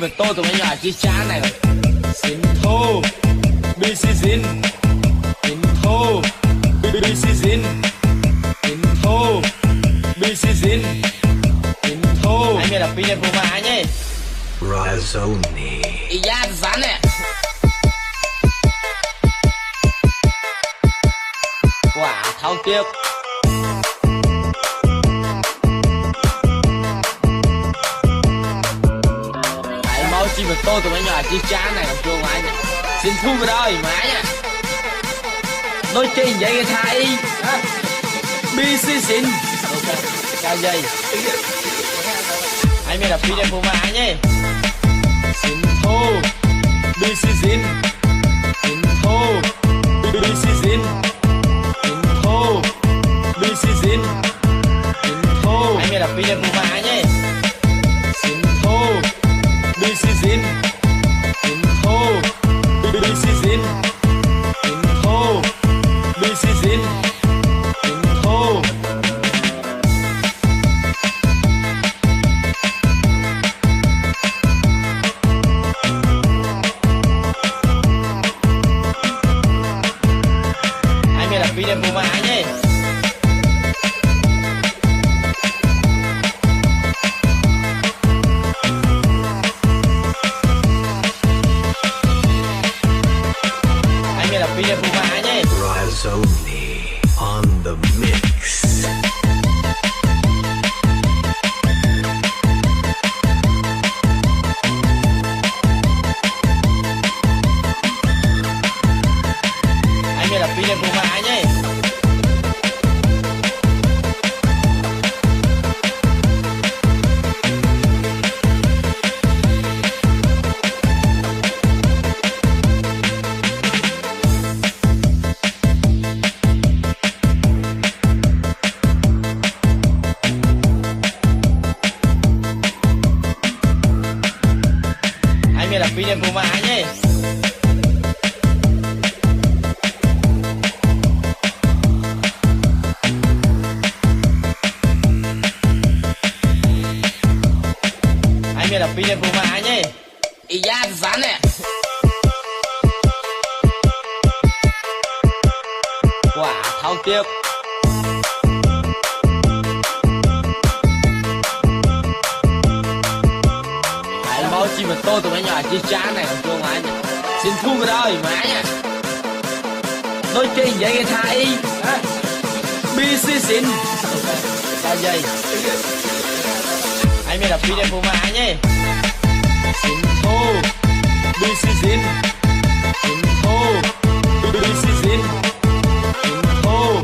mà tôi tụi nhỏ chia chán này xin thô bi si xin thô bi si xin thô bi si xin thô anh nghe là pin của mà nhé Razoni. iya rán nè quả thao tiếp máu chi mà tôi tụi nhỏ chia chán này chưa anh xin thu vào đây má nha nói chuyện vậy cái thai bi si xin cao dây anh nghe là pin của mà nhé xin thô bi si xin thô bi si xin thô bi si xin thô anh nghe là pin của mà nhé xin thô bi si xin thô bi si xin thô bi si xin thô anh nghe là video của mà nhé anh nghe là video của mà nhé Razoni on the mix. anh nghe là video của mà nhé anh nghe là video của mà nhé anh nghe là video của mà nhé iya rán nè quả thao tiếp máu chi mà tôi tụi nhỏ chia chán này chưa anh xin thu vào đây má nha nói chuyện vậy cái thai bi si xin cao dây anh nghe là video của mà nhé xin thô bi si xin thô bi si xin thô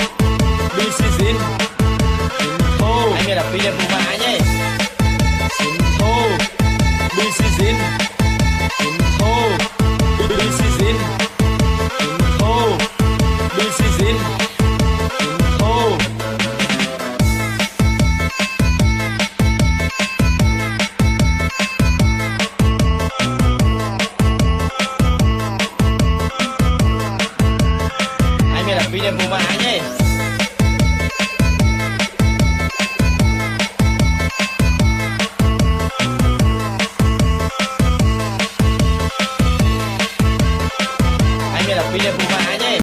bi si xin thô anh nghe là video của mà nhé xin thô bi si xin thô bi si xin thô bi si xin thô anh nghe là video của mà nhé anh nghe là video của mà nhé